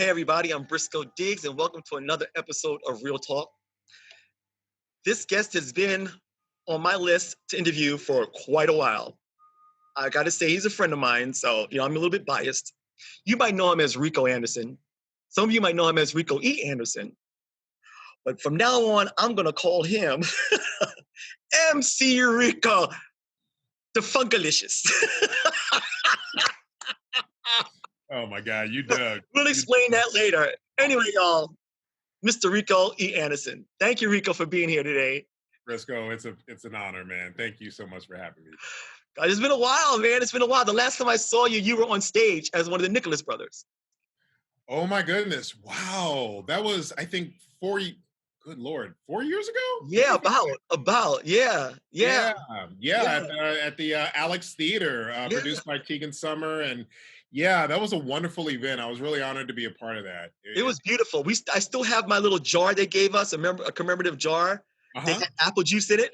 Hey everybody, I'm Briscoe Diggs and welcome to another episode of Real Talk. This guest has been on my list to interview for quite a while. I gotta say he's a friend of mine, so I'm a little bit biased. You might know him as Rico Anderson. Some of you might know him as Rico E. Anderson. But from now on, I'm gonna call him MC Rico, the Funkalicious. Oh my God, you dug. We'll explain that later. Anyway, y'all, Mr. Rico E. Anderson. Thank you, Rico, for being here today. Briscoe, it's an honor, man. Thank you so much for having me. God, it's been a while, man. It's been a while. The last time I saw you, you were on stage as one of the Nicholas brothers. Oh my goodness. Wow. That was, I think, good Lord, 4 years ago? Yeah, yeah. Yeah. Yeah. Yeah. At the Alex Theater, Yeah. produced by Tegan Summer. And yeah, that was a wonderful event. I was really honored to be a part of that. It was beautiful. I still have my little jar they gave us, a commemorative jar. They Uh-huh. had apple juice in it.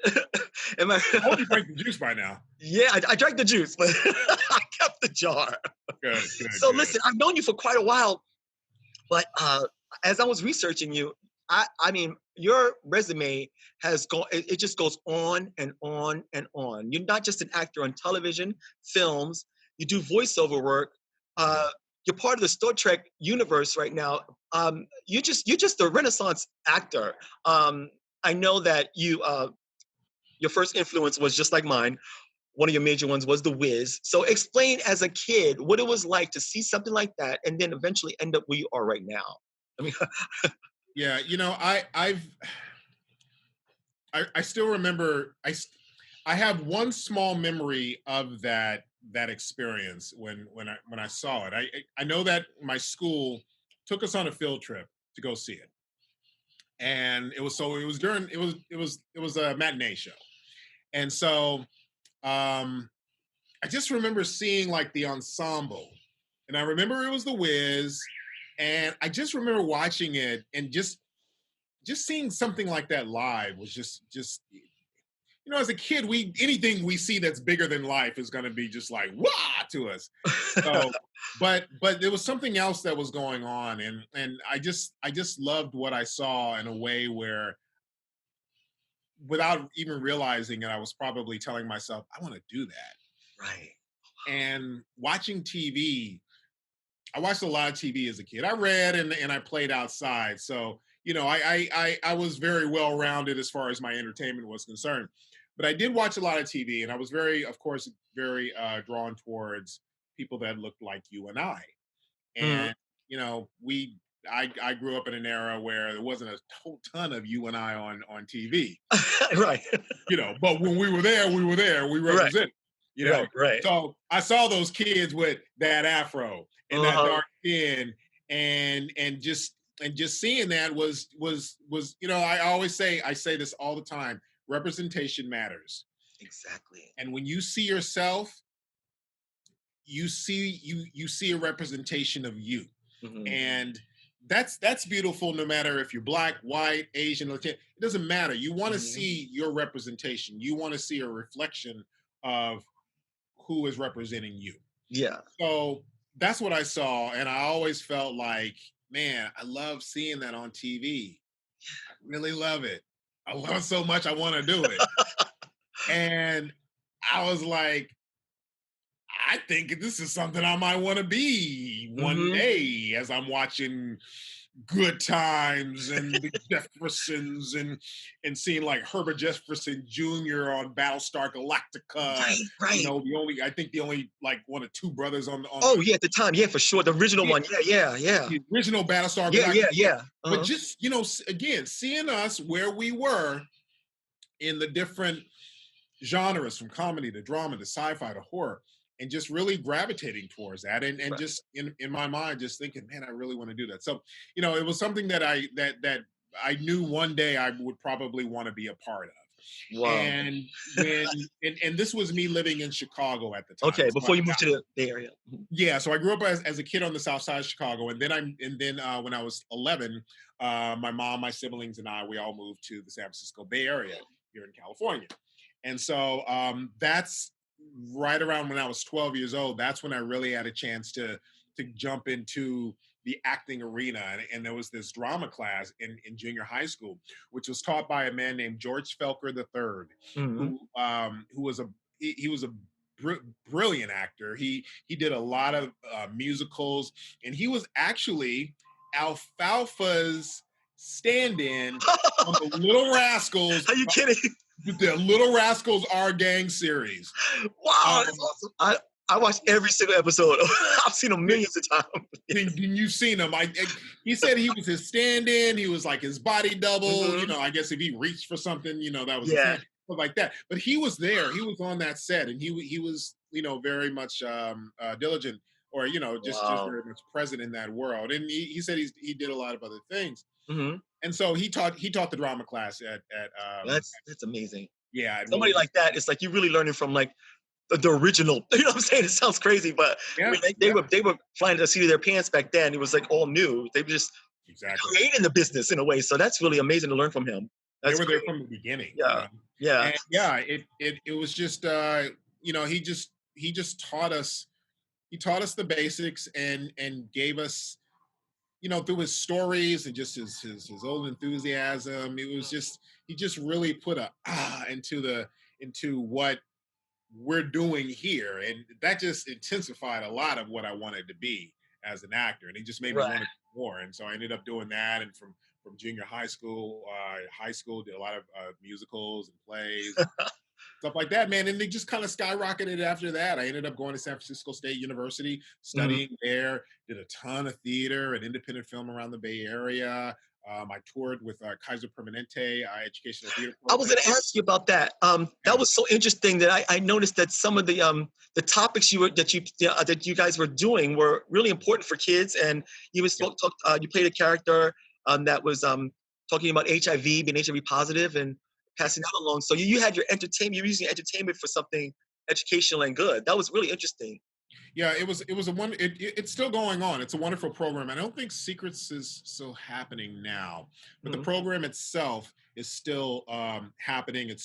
I hope you drank the juice by now. Yeah, I drank the juice, but I kept the jar. Good. So listen, I've known you for quite a while, but as I was researching you, I mean, your resume has gone, it just goes on and on and on. You're not just an actor on television, films, you do voiceover work. You're part of the Star Trek universe right now. You're just a Renaissance actor. I know that your first influence was just like mine. One of your major ones was The Wiz. So explain as a kid what it was like to see something like that and then eventually end up where you are right now. I mean, Yeah, I still remember I have one small memory of that experience when I saw it. I know that my school took us on a field trip to go see it. And it was a matinee show. And so I just remember seeing like the ensemble. And I remember it was the Wiz. And I just remember watching it and just seeing something like that live was just as a kid, we anything we see that's bigger than life is going to be just like wah to us. So, but there was something else that was going on, and I just loved what I saw in a way where, without even realizing it, I was probably telling myself, I want to do that. right. And watching TV, I watched a lot of TV as a kid. I read and I played outside, so I was very well rounded as far as my entertainment was concerned. But I did watch a lot of TV, and I was very, of course, very drawn towards people that looked like you and I. Mhm. And we I grew up in an era where there wasn't a ton of you and I on TV. Right. But when we were there, we were there. We Right. represented. You know, Right. so I saw those kids with that afro and that Uh-huh. dark skin, and just seeing that was I always say this all the time. Representation matters, Exactly. and when you see yourself, you see a representation of you, Mhm. and that's beautiful. No matter if you're black, white, Asian, Latino, it doesn't matter. You want to Mhm. see your representation. You want to see a reflection of who is representing you. Yeah. So that's what I saw, and I always felt like, man, I love seeing that on TV. I really love it. I love it so much. I want to do it, and I was like, I think this is something I might want to be one Mhm. day as I'm watching Good Times and the Jeffersons and seeing like Herbert Jefferson Jr. on Battlestar Galactica. Right. I think the only like one or two brothers on Oh, yeah, at the time. Yeah, for sure. The original yeah, one. Yeah. the original Battlestar Yeah, Galactica. yeah. But Uh-huh. just again, seeing us where we were in the different genres, from comedy to drama to sci-fi to horror, and just really gravitating towards that, and Right. just in my mind just thinking, man, I really want to do that. So it was something that I knew one day I would probably want to be a part of. Wow. And and this was me living in Chicago at the time. Okay, So before you move to the Bay Area. Mhm. yeah, so I grew up as a kid on the south side of Chicago, and then when I was 11, my mom, my siblings, and we all moved to the San Francisco Bay Area here in California. And so that's right around when I was 12 years old. That's when I really had a chance to jump into the acting arena. And there was this drama class in junior high school, which was taught by a man named George Felker III, Mhm. who was he was a brilliant actor. He did a lot of musicals, and he was actually Alfalfa's stand-in on the Little Rascals, Are you kidding? the Little Rascals Our Gang series. Wow, that's Um, awesome. I watched every single episode. I've seen them millions of times. then you've seen him. He said he was his stand-in. He was like his body double. Mhm. I guess if he reached for something, that was his Yeah. hand, stuff like that. But he was there. He was on that set, and he was very much diligent, or just Wow. very much present in that world. And he said he did a lot of other things. Mhm. And so he taught the drama class at That's amazing. yeah, at Somebody Willoughby. like that, it's like you're really learning from like the original. You know what I'm saying? It sounds crazy, but I Yeah, mean, they yeah, were flying to the seat of their pants back then. It was like all new. They were just exactly. creating the business in a way. So that's really amazing to learn from him. They That's were there great. from the beginning, Yeah. Yeah. and yeah, it was just he just taught us the basics and gave us through his stories and just his old enthusiasm. It was just he just really put a into what we're doing here, and that just intensified a lot of what I wanted to be as an actor, and it just made me Right. want to do more. And so I ended up doing that, and from junior high school, did a lot of musicals and plays and stuff like that, man. And they just kind of skyrocketed after that. I ended up going to San Francisco State University, Mhm. studying there, did a ton of theater and independent film around the Bay Area. I toured with Kaiser Permanente Educational Theater I was Program. going to ask you about that. That Yeah, was so interesting that I noticed that some of the topics that you guys were doing were really important for kids. And yeah, you played a character that was talking about HIV, being HIV positive, and yeah. passing that along. So you had your entertainment. You're using entertainment for something educational and good. That was really interesting. Yeah, it was a one. It's still going on. It's a wonderful program. I don't think Secrets is still happening now, but the Mhm. program itself is still happening. It's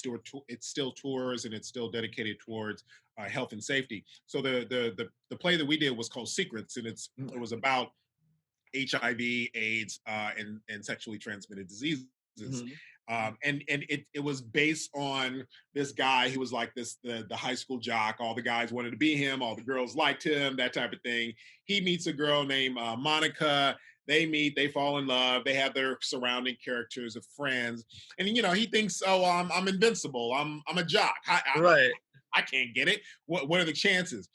still tours, and it's still dedicated towards health and safety. So the play that we did was called Secrets, and it was about HIV, AIDS, and sexually transmitted diseases. Mhm. And it was based on this guy who was like the high school jock. All the guys wanted to be him. All the girls liked him. That type of thing. He meets a girl named Monica. They meet. They fall in love. They have their surrounding characters of friends. And he thinks, oh, I'm invincible. I'm a jock. Right. I can't get it. What are the chances?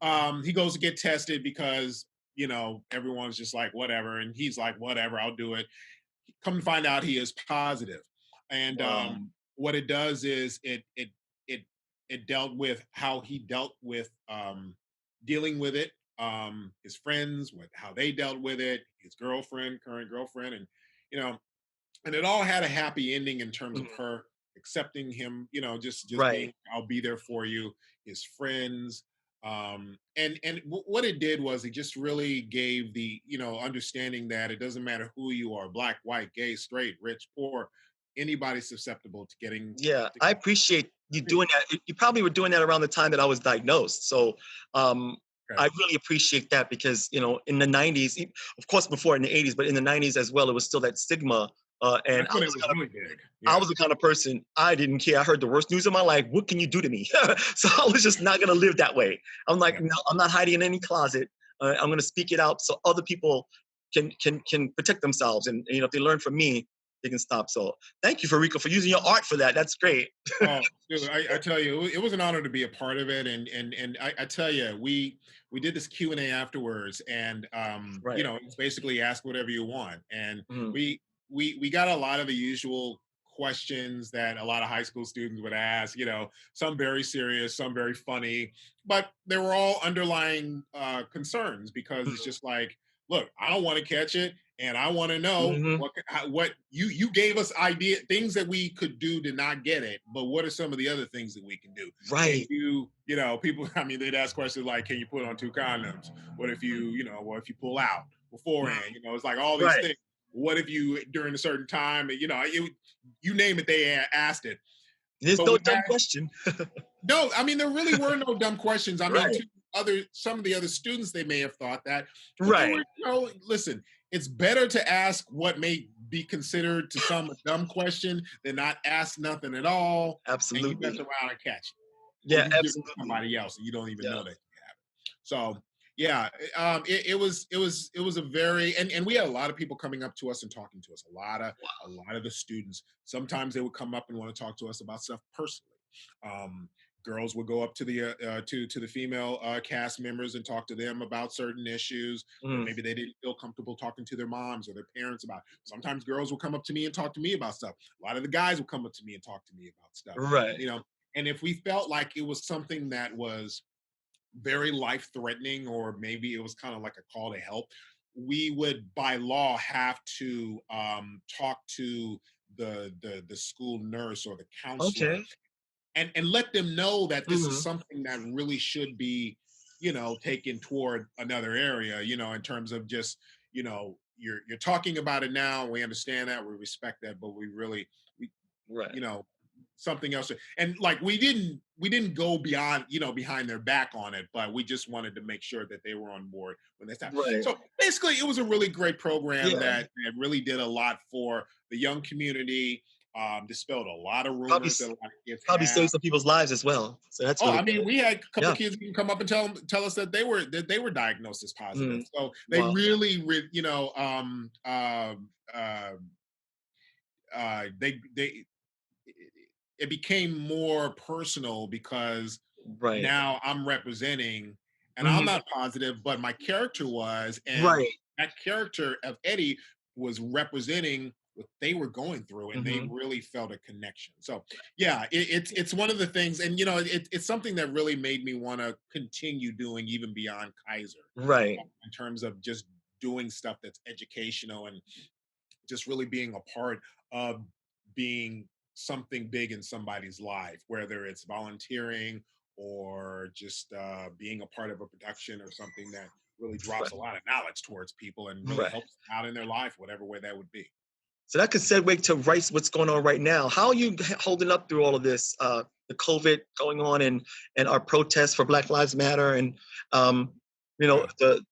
He goes to get tested because everyone's just like whatever, and he's like whatever, I'll do it. Come to find out, he is positive, and Wow. what it does is it it dealt with how he dealt with dealing with it, his friends, with how they dealt with it, his girlfriend, current girlfriend, and you know and it all had a happy ending in terms of Mhm. her accepting him, just Right. being, I'll be there for you, his friends. And what it did was it just really gave the understanding that it doesn't matter who you are, black, white, gay, straight, rich, poor, anybody's susceptible to getting Yeah, to I get appreciate you treated. doing that. You probably were doing that around the time that I was diagnosed. So um, Okay. I really appreciate that because, in the 90s, of course, before in the 80s, but in the 90s as well, it was still that stigma. And That's when it was really big. I Yeah. was the kind of person, I didn't care. I heard the worst news of my life. What can you do to me? So I was just not going to live that way. I'm like, Yeah. no, I'm not hiding in any closet. I'm going to speak it out so other people can protect themselves. And, if they learn from me, they can stop. So thank you, for Rico, for using your art for that. That's great. Oh, dude, I tell you, it was an honor to be a part of it, and I tell you, we did this Q&A afterwards, and Right. it's basically ask whatever you want, and Mhm. we got a lot of the usual questions that a lot of high school students would ask, some very serious, some very funny, but they were all underlying concerns, because it's Mhm. just like, look, I don't want to catch it, and I want to know Mhm. what you gave us idea things that we could do to not get it, but what are some of the other things that we can do? Can Right. people, I mean, they'd ask questions like, can you put on two condoms? What if what if you pull out Mhm. beforehand? It's like all these Right. things. What if you during a certain time, you name it, they asked it. There's But no we dumb had question. no, I mean, there really were no dumb questions. I mean, Right. some of the other students, they may have thought that, but they were, Right. listen, it's better to ask what may be considered to some a dumb question than not ask nothing at all, and you mess Absolutely. around and catch it, or Yeah, you give it to absolutely. somebody else and you don't even Yeah. know that you have it. So yeah, it was a very, and we had a lot of people coming up to us and talking to us. A lot of the students. Sometimes they would come up and want to talk to us about stuff personally. Um, Girls would go up to the female cast members and talk to them about certain issues that Mm, maybe they didn't feel comfortable talking to their moms or their parents about. Sometimes girls will come up to me and talk to me about stuff. A lot of the guys will come up to me and talk to me about stuff. right. You know, and if we felt like it was something that was very life threatening, or maybe it was kind of like a call to help, we would by law have to talk to the school nurse or the counselor, Okay. and let them know that this is Mhm. something that really should be, taken toward another area, in terms of just, you're talking about it now. We understand that, we respect that, but we Right. you know something else. And like, we didn't go beyond, behind their back on it, but we just wanted to make sure that they were on board when they stopped. Right. So basically, it was a really great program Yeah. that really did a lot for the young community. Dispelled a lot of Probably rumors that a s lot of kids probably have. saved some people's lives as well. So that's Oh, really I mean, good. we had a couple Yeah. kids even come up and tell us that they were diagnosed as positive. Mm. So they Wow. really, they it became more personal because Right. now I'm representing, and I'm Mhm. not positive, but my character was, and Right. that character of Eddie was representing what they were going through, and they Mhm. really felt a connection. So yeah, it's one of the things, and it's something that really made me want to continue doing even beyond Kaiser, Right. in terms of just doing stuff that's educational and just really being a part of being something big in somebody's life, whether it's volunteering or just being a part of a production or something that really drops a Right. lot of knowledge towards people and really Right. helps them out in their life, whatever way that would be. So that could segue to what's going on right now. How are you holding up through all of this? The COVID going on, and our protests for Black Lives Matter, and um, Yeah. the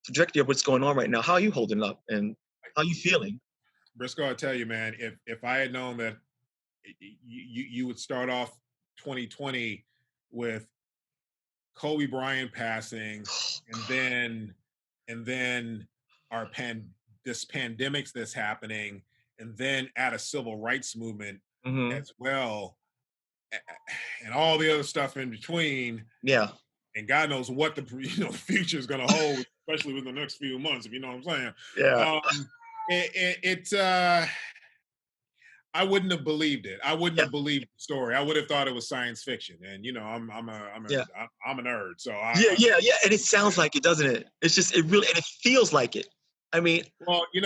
trajectory of what's going on right now. How are you holding up, and how are you feeling? Briscoe, I tell you, man, if I had known that you would start off 2020 with Kobe Bryant passing, and then our this pandemics that's happening, and then add a civil rights movement Hmm. as well, and all the other stuff in between, Yeah. and God knows what the future is going to hold, especially within the next few months, if you know what I'm saying. Yeah. It I wouldn't have believed it. I wouldn't Yeah. have believed the story. I would have thought it was science fiction. And Yeah. I'm a nerd, so Yeah. I Yeah. Yeah. And it yeah. sounds like it, doesn't it? It's just it really, and it feels like it. I mean, Well, the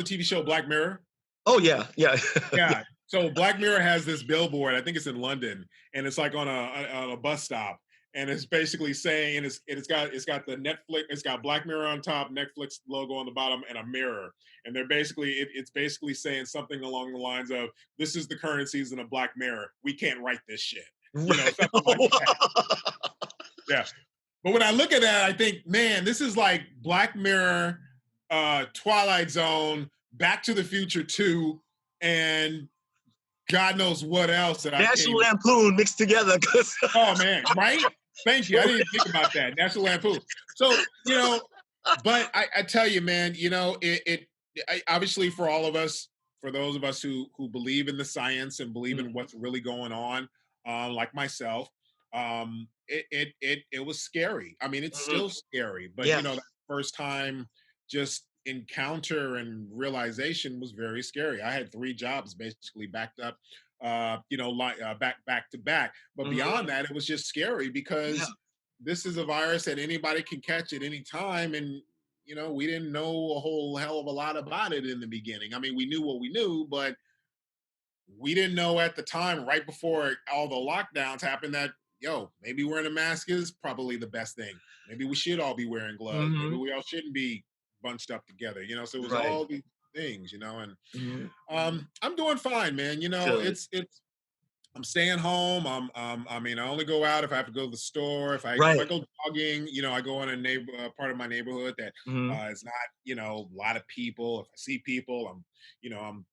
TV show Black Mirror. oh yeah. Yeah. Yeah. Yeah. So Black Mirror has this billboard. I think it's in London, and it's like on a bus stop, and it's basically saying, and it's got the Netflix, it's got Black Mirror on top, Netflix logo on the bottom, and a mirror. And it's basically saying something along the lines of, "This is the current season of Black Mirror. We can't write this shit." Right. Something like that. Yeah. But when I look at that, I think, man, this is like Black Mirror, Twilight Zone, Back to the Future 2, and God knows what else that I can't National even. Lampoon mixed together. Cause Oh man, right? Thank you. I didn't even think about that. National Lampoon. So, but I tell you, man, obviously for all of us, for those of us who believe in the science and believe in Mhm. what's really going on, like myself, it was scary. I mean, it's Mhm. still scary, but Yeah. that first time just encounter and realization was very scary. I had 3 jobs basically backed up, back to back. But Mhm. beyond that, it was just scary Yeah. because this is a virus that anybody can catch at any time, and we didn't know a whole hell of a lot about it in the beginning. I mean, we knew what we knew, but we didn't know at the time, right before all the lockdowns happened, that maybe wearing a mask is probably the best thing. Maybe we should all be wearing gloves. Maybe Mhm. we all shouldn't be bunched up together. So it was Right. all these things, and Mhm. I'm doing fine, man. Good. It's I'm staying home. I mean, I only go out if I have to go to the store. If I Right. go jogging, I go in a neighbor part of my neighborhood that Mhm. is not, a lot of people. If I see people, I'm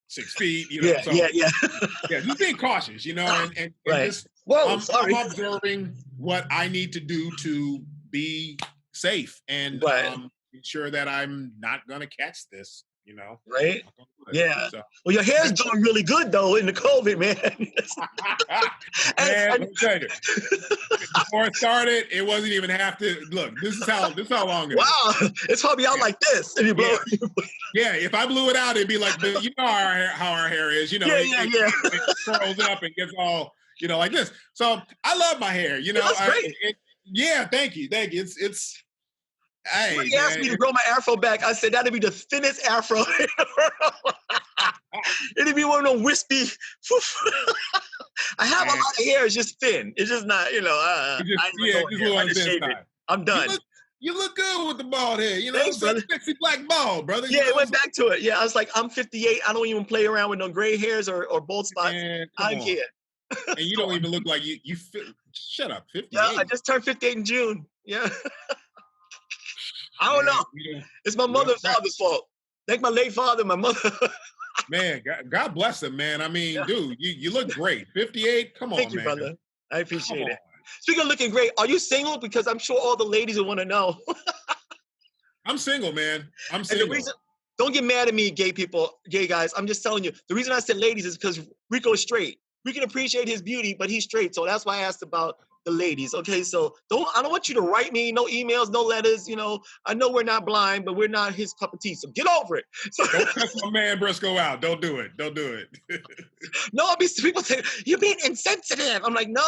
6 feet. Yeah, So yeah, yeah. yeah, just being cautious, and Right. just Whoa, I'm sorry. observing what I need to do to be safe and Right. ensure that I'm not gonna catch this. Right? Knock on wood. Yeah. So. Well, your hair's doing really good though in the COVID, man. and, Man, and let me tell you, before it started, it wasn't even half the look. This is how long it is. wow, it's probably out Yeah, like this, and you blow. yeah, yeah. If I blew it out, it'd be like, but how our hair is. Yeah, It, yeah, it, yeah. it curls up and gets all like this. So I love my hair. It looks great. Yeah, thank you, thank you. It's hey Somebody asked man. me to grow my afro back. I said that'd be the thinnest afro in the world. It'd be one of them wispy. I have a And lot of hair. It's just thin. It's just not, I ain't even going just a there. little I on the just thin shaved it. side. I'm You done. look you look good with the bald hair. Thanks, It's that brother. sexy black bald, brother. Yeah, it went So, back to it. Yeah, I was like, I'm 58. I don't even play around with no gray hairs or bald spots. man, come I'm on. here. And you Go don't on. even look like you fit. Shut up, Yeah, I 58. just turned 58 in June. Yeah. I don't know. Man, It's my we mother don't and father's fault. Thank my late father, my mother. man, God bless him, man. I mean, Yeah. dude, you look great. 58, come Thank on, you, man. brother. I Come appreciate on. it. Speaking of looking great, are you single? Because I'm sure all the ladies will want to know. I'm single, man. I'm And the single. reason, don't get mad at me, gay people, gay guys. I'm just telling you. The reason I said ladies is because Rico is straight. We can appreciate his beauty, but he's straight. So that's why I asked about the ladies. Okay, so I don't want you to write me no emails, no letters. I know we're not blind, but we're not his cup of tea. So get over it. So Don't cuss my man Briscoe out. Don't do it. Don't do it. no, I'll be people say you're being insensitive. I'm like, no.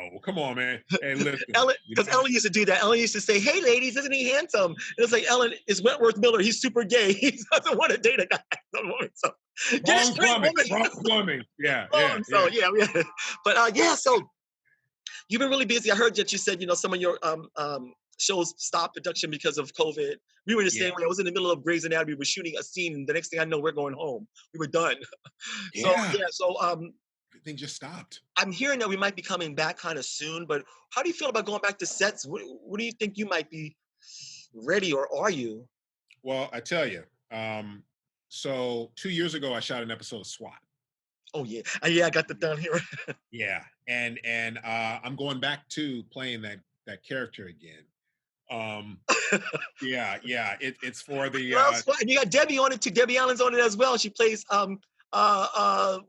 Oh, come on, man. Hey, listen. Ellen, because Ellen used to do that. Ellen used to say, "Hey, ladies, isn't he handsome?" And it's like Ellen is Wentworth Miller. He's super gay. He doesn't want to date a guy. So get it Wrong straight, plumbing. woman. Wrong plumbing. Yeah, yeah, Wrong. yeah. So yeah. But yeah. So you've been really busy. I heard that you said some of your shows stopped production because of COVID. We were the Yeah. same way. I was in the middle of Grey's Anatomy. We were shooting a scene. And the next thing I know, we're going home. We were done. So Yeah. yeah. So Everything just stopped. I'm hearing that we might be coming back kind of soon, but how do you feel about going back to sets? What do you think you might be ready, or are you? Well, I tell you, so 2 years ago, I shot an episode of SWAT. Oh yeah, yeah, I got that down here. Yeah, and I'm going back to playing that character again. Um, yeah, yeah. It's for the Love Squad. And you got Debbie on it too. Debbie Allen's on it as well. She plays gosh,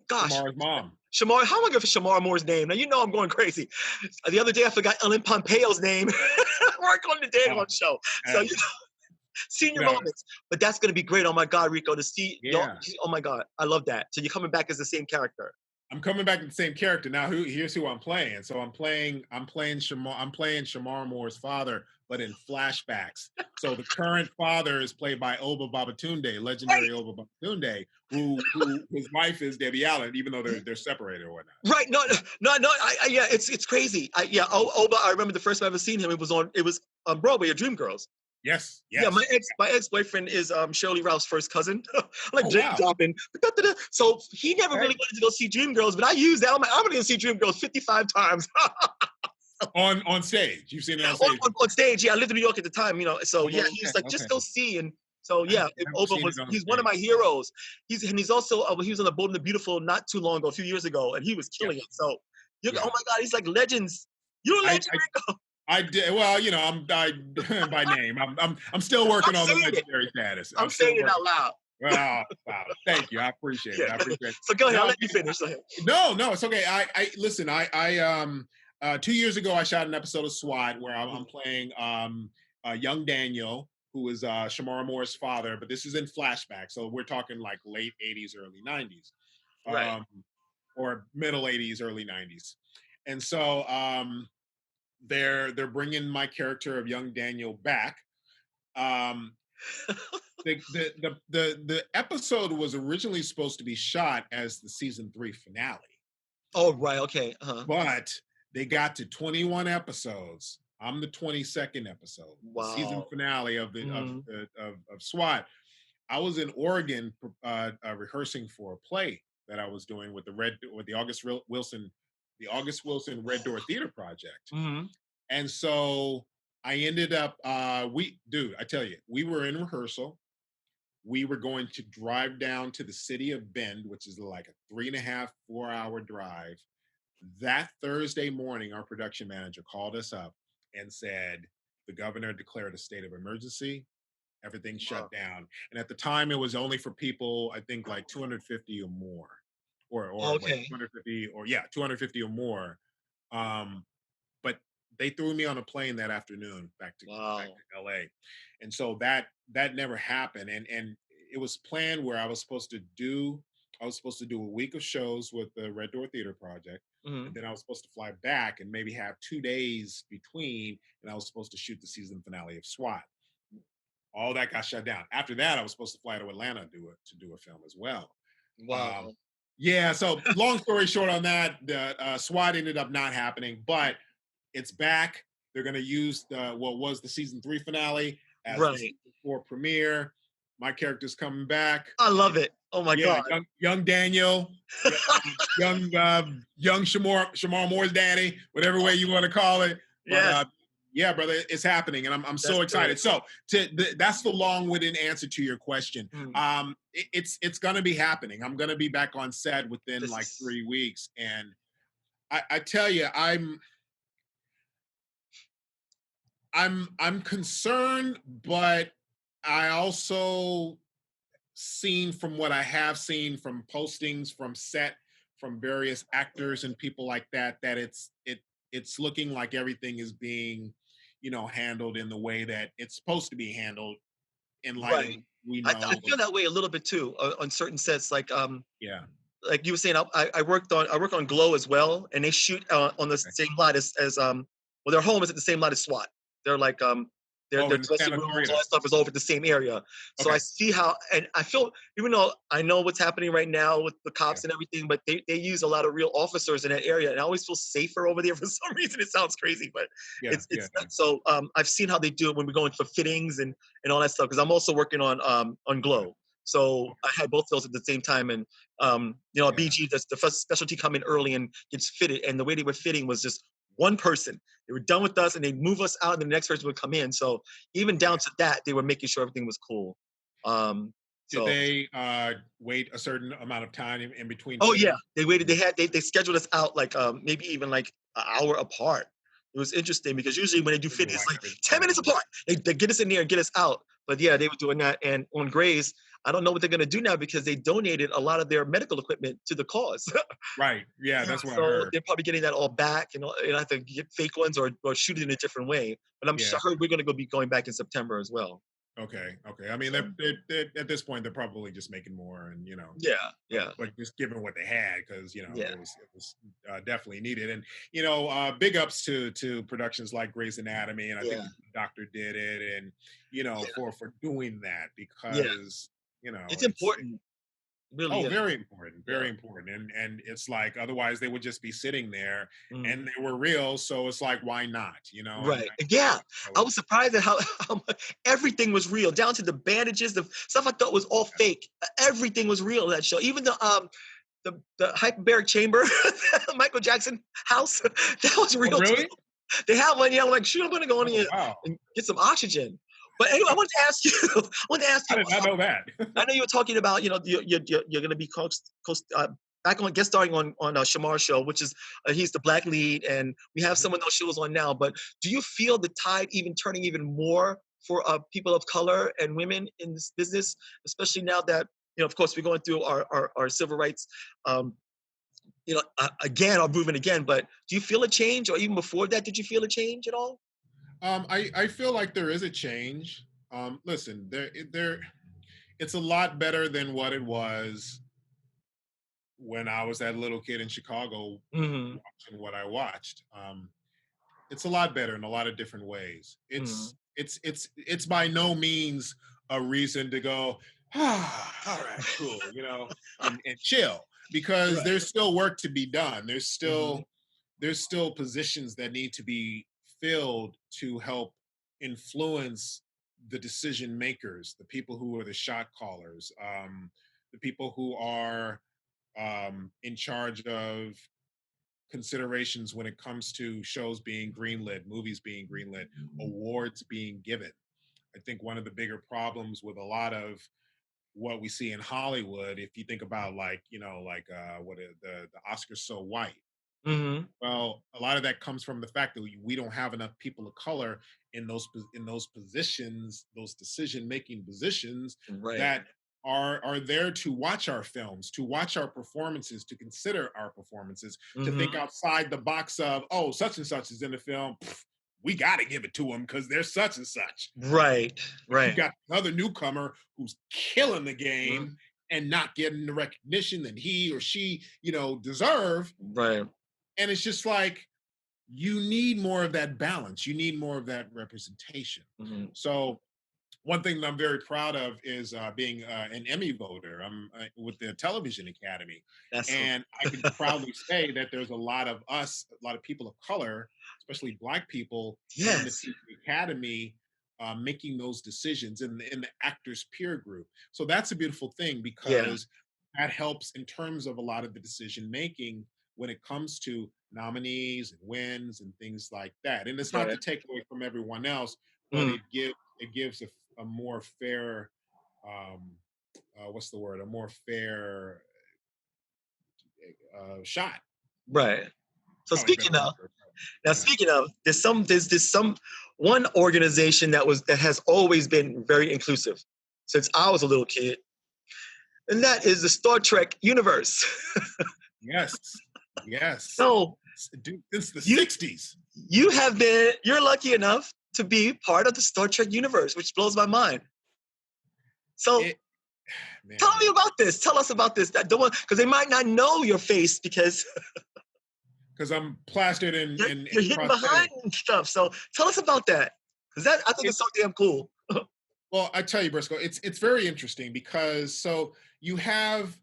Tomorrow's mom. Shamar. How am I going for Shamar Moore's name? Now you know I'm going crazy. The other day I forgot Ellen Pompeo's name. Work on the day Oh, on show. So uh, senior no, moments, but that's going to be great. Oh my God, Rico, to see y'all. yeah. Oh my God, I love that. So you're coming back as the same character. I'm coming back to the same character now. Here's who I'm playing. So I'm playing Shamar Moore's father, but in flashbacks. So the current father is played by Oba Babatunde, legendary Right. Oba Babatunde, who his wife is Debbie Allen, even though they're separated or whatnot. Right. No, no, no. Yeah, it's crazy. Yeah. Oba, I remember the first time I ever seen him. It was on Broadway, a Dreamgirls. Yes, Yeah, yes. my ex boyfriend is Shirley Ralph's first cousin. I'm like Oh Jane wow. dropping. So he never really Hey. wanted to go see Dreamgirls, but I used that. I'm like, I'm gonna see Dreamgirls 55 times On stage. You've seen it on stage on before. stage. Yeah, I lived in New York at the time, So yeah, Oh, he okay, was like, just okay. go see. And so I've yeah, never Oba seen it on he's one of stage. my heroes. He's also he was on the Bold and the Beautiful not too long ago, a few years ago, and he was killing it. Yes. So oh Yeah. my God, he's like legends. You're a I, legend, I Rico. I did well, by name. I'm still I'm working on the saying it. legendary status. I'm I'm still saying it working. out loud. Wow, wow. Thank you. I appreciate it. Yeah. I appreciate it. So go ahead. I'll No, let you finish. Go ahead. no, it's okay. I listen. I 2 years ago I shot an episode of SWAT where I'm playing young Daniel, who is Shamara Moore's father, but this is in flashback, so we're talking like late '80s, early '90s, Right. um, or middle '80s, early '90s, and so they're bringing my character of young Daniel back. Um, the episode was originally supposed to be shot as the season 3 finale, Oh, right. Okay. Uh-huh. but they got to 21 episodes. I'm the 22nd episode, the season Wow. finale of the Mhm. of SWAT. I was in Oregon rehearsing for a play that I was doing with the August Wilson Red Door Theater Project. Hmm. And so I ended up I tell you, we were in rehearsal. We were going to drive down to the city of Bend, which is like a 3.5, 4 hour drive. That Thursday morning, our production manager called us up and said the governor declared a state of emergency. Everything shut Wow. down. And at the time, it was only for people, I think, like 250 or more, or wait, Okay. 250 or yeah, 250 or more. Um, but they threw me on a plane that afternoon back Wow. to LA. And so that never happened. And it was planned where I was supposed to do a week of shows with the Red Door Theater Project. And Hmm. then I was supposed to fly back and maybe have 2 days between, and I was supposed to shoot the season finale of SWAT. All that got shut down. After that, I was supposed to fly to Atlanta to do a film as well. Wow. Um, yeah. So long story short on that, the SWAT ended up not happening, but it's back. They're going to use what was the season 3 finale as the Right. season 4 premiere. My character's coming back. I love it. Oh my Yeah, God. young Daniel, young Shamar Moore's daddy, whatever way you want to call it. But Yes, yeah, brother, it's happening, and I'm that's so good. excited. So that's the long-winded answer to your question. Mm. It's going to be happening. I'm going to be back on set within This like is 3 weeks, and I tell you, I'm concerned, but I also seen from what I have seen from postings from set from various actors and people like that that it's looking like everything is being handled in the way that it's supposed to be handled in light of right. we I know feel that way a little bit too on certain sets. yeah Like you were saying, I work on Glow as well, and they shoot on the okay. same lot as well, their home is at the same lot as SWAT. They're like Oh, their in the dressing Santa rooms, all Clarita. that stuff is over at the same area. So I Okay. see how, and I feel, even though I know what's happening right now with the Yeah, cops and everything, but they use a lot of real officers in that area, and I always feel safer over there for some reason. It sounds crazy, but yeah, yeah, it's yeah. not. So I've seen how they do it when we're going for fittings and all that stuff, because I'm also working on Okay, Glow. So I okay, had both those at the same time, and yeah, BG, that's the first specialty come in early and gets fitted. And the way they were fitting was just one person. They were done with us and they'd move us out and the next person would come in. So even okay. down to that, they were making sure everything was cool. Um, Did so they wait a certain amount of time in between oh yeah, fitting? they waited. They scheduled us out like maybe even like an hour apart. It was interesting because usually when they do Maybe fit, it's wind like everything 10 minutes down. apart. They get us in there and get us out. But yeah, they were doing that. And on Grays, I don't know what they're gonna do now because they donated a lot of their medical equipment to the cause. Right. Yeah, Yeah, that's what I so heard. they're probably getting that all back, and I have to get fake ones or shoot it in a different way. But Yeah. I heard we're gonna be going back in September as well. Okay. Okay. I mean, So they're at this point they're probably just making more, and yeah, yeah, but just given what they had, because yeah, it was definitely needed, and big ups to productions like Grey's Anatomy, and I think yeah, the Doctor did it, and yeah, for doing that yeah. because It's it's important. It really oh, is. Yeah. very important, and it's like otherwise they would just be sitting there, Mhm. and they were real, so it's like why not, and Right. Yeah. I so was surprised at how much everything was real, down to the bandages, the stuff I thought was all fake. Everything was real in that show. Even the hyperbaric chamber, Michael Jackson house, that was oh real too. really? They have one. Yeah, I'm like, shoot, I'm gonna go in Oh here wow, and get some oxygen. But anyway, I wanted to ask you. I wanted to ask I you. did not know that. I know you were talking about, you're going to be back on guest starring on Shamar's show, which is he's the black lead, and we have Mhm. some of those shows on now. But do you feel the tide even turning even more for people of color and women in this business, especially now that of course, we're going through our civil rights, um, again, our movement again. But do you feel a change, or even before that, did you feel a change at all? I feel like there is a change. Listen, it's a lot better than what it was when I was that little kid in Chicago Hmm. watching what I watched. It's a lot better in a lot of different ways. Hmm. It's by no means a reason to go, all right, cool, and chill, because Right. there's still work to be done. Hmm. There's still positions that need to be filled to help influence the decision makers, the people who are the shot callers, the people who are in charge of considerations when it comes to shows being greenlit, movies being greenlit, awards being given. I think one of the bigger problems with a lot of what we see in Hollywood, if you think about like, like what is the Oscars so white. Hmm. Well, a lot of that comes from the fact that we don't have enough people of color in those positions, those decision making positions Right. that are there to watch our films, to watch our performances, to consider our performances, to think Hmm. outside the box of, oh, such and such is in the film. We got to give it to them because they're such and such. Right. But you Right. got another newcomer who's killing the Mhm. game and not getting the recognition that he or she, deserve. Right. And it's just like, you need more of that balance. You need more of that representation. Hmm. So one thing that I'm very proud of is being an Emmy voter. I'm with the Television Academy, That's so. and I can proudly say that there's a lot of us, a lot of people of color, especially Black people, in the Yes. TV Academy making those decisions in the actors peer group. So that's a beautiful thing Yeah. because that helps in terms of a lot of the decision making when it comes to nominees and wins and things like that. And it's not Right. to take away from everyone else, but Mm. it gives a more fair um what's the word, a more fair shot, Right. So probably a better speaking word of for it. now, Yeah. speaking of, there's some one organization that has always been very inclusive since I was a little kid, and that is the Star Trek universe. Yes, yes. So Dude, since the you 60s. you're lucky enough to be part of the Star Trek universe, which blows my mind. So It tell me man, about this. Tell us about this. That the one because they might not know your face because because I'm plastered you're in hidden behind prosthetic. and stuff. So tell us about that because that I think is It so damn cool. Well, I tell you, Briscoe, it's very interesting because so you have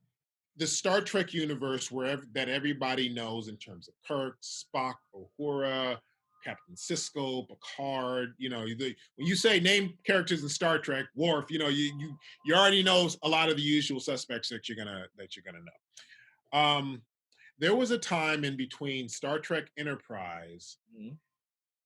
the Star Trek universe that everybody knows in terms of Kirk, Spock, Uhura, Captain Sisko, Picard. When you say name characters in Star Trek, Worf, you already know a lot of the usual suspects that you're gonna know. There was a time in between Star Trek Enterprise Mhm.